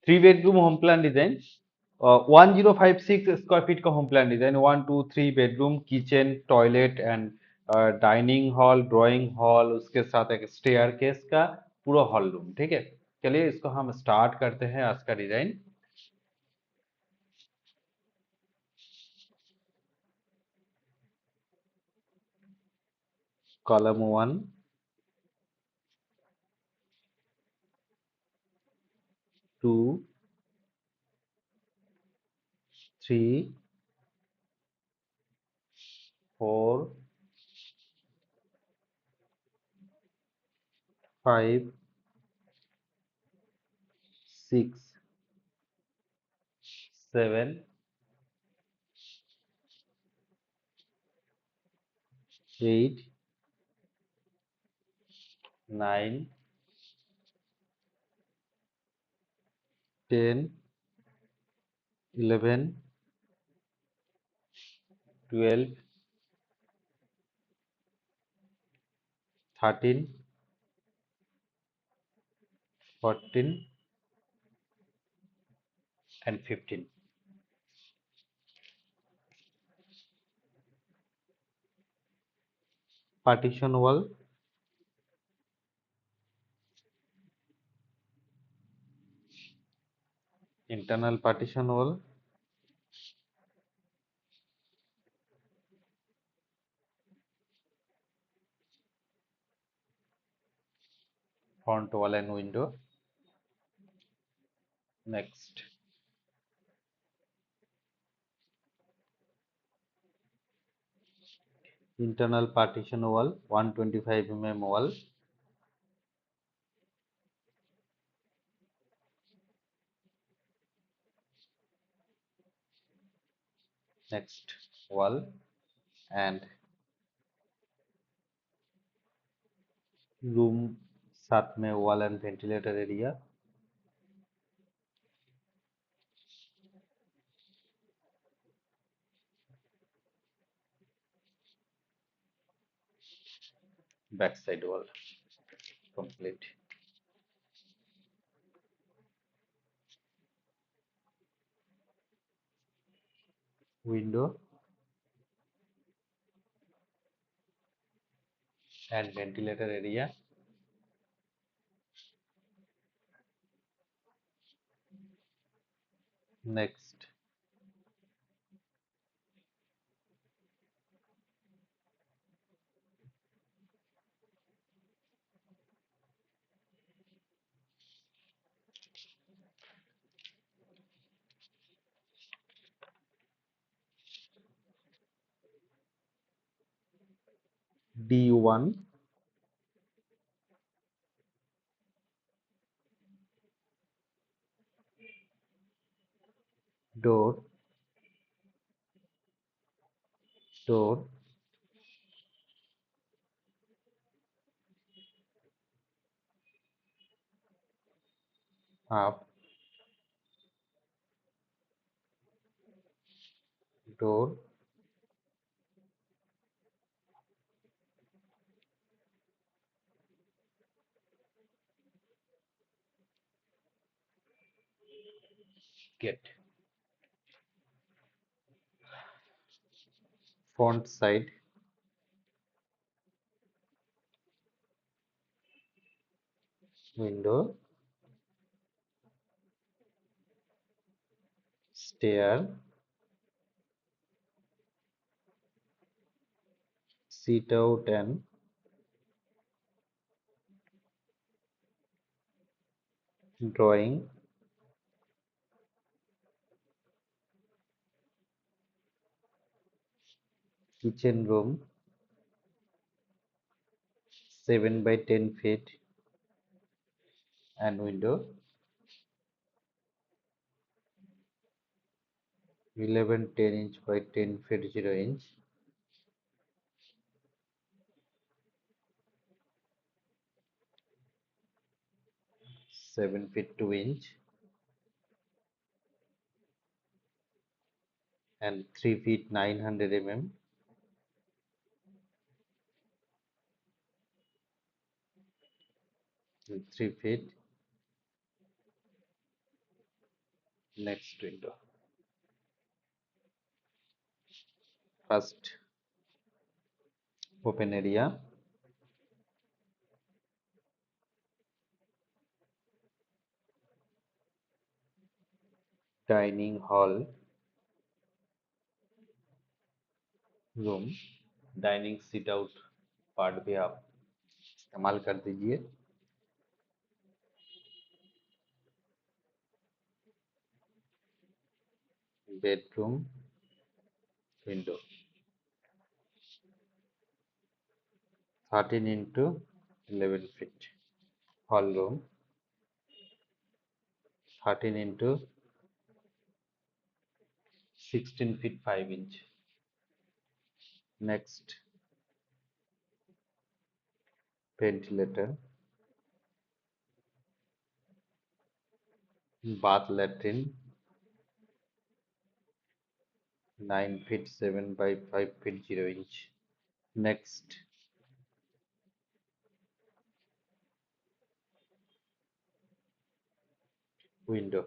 3 bedroom home plan design 1056 square feet का home plan design 1 2 3 bedroom kitchen toilet and dining hall drawing hall उसके साथ एक stair case का पूरा hall room. ठीक है, चलिए इसको हम स्टार्ट करते हैं आज का design. Column 1, 2, 3, 4, 5, 6, 7, 8, 9, 10, 11, 12, 13, 14 and 15। Partition wall, internal partition wall, front wall and window। Next, internal partition wall 125 wall। Next wall and room साथ में wall and ventilator area। Back side wall complete। Window and ventilator area। Next, D1 door, door, up, door, gate। Front side, window, stair, sit out and drawing, kitchen room 7 by 10 feet and window 11 10" by 10 feet 0 inch, 7 feet 2 inch and 3 feet 900 mm, 3 feet Next window. First open area, dining hall room, dining seat out part भी आप इस्तेमाल कर दीजिए। Bedroom window 13 into 11 feet, hall room 13 into 16 feet 5 inch। Next ventilator, bath latrine 9 feet 7 by 5 feet 0 inch। Next window,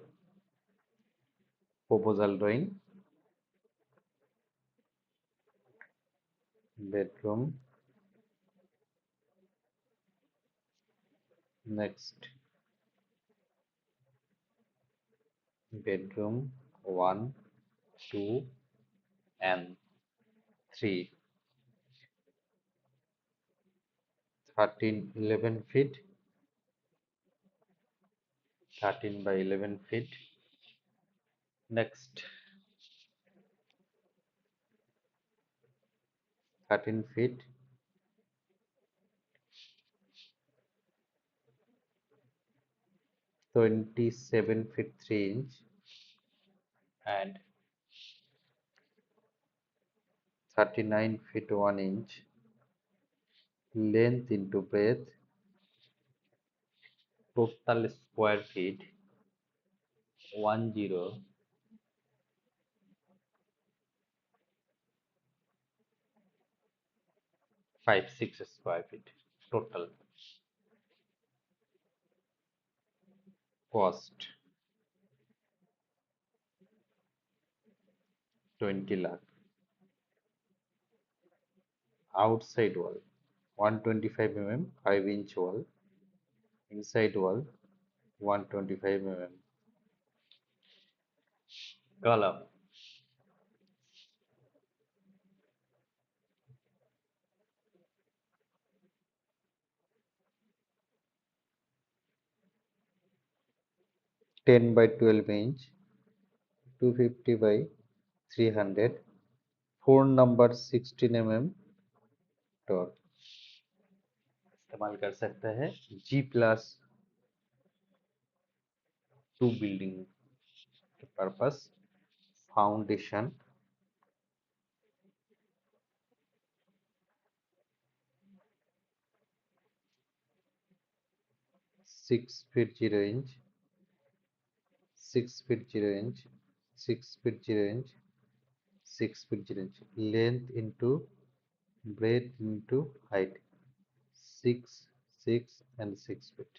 proposal drawing, bedroom, next bedroom 1, 2 and 3, 11 feet 13 by 11 feet। Next 13 feet 27 feet 3 inch and 39 feet 1 inch, length into breadth, total square feet 1056 square feet total। Cost 20 lakh। Outside wall 125 mm 5-inch wall, inside wall 125 mm। Color 10 by 12 inch, 250 by 300, 4 number 16 mm door। इस्तेमाल कर सकते हैं G+2 building के purpose. Foundation 6 feet 0 inch, 6 feet 0 inch, 6 feet 0 inch, 6 feet 0 inch, length into breadth into height 6, 6 and 6 feet।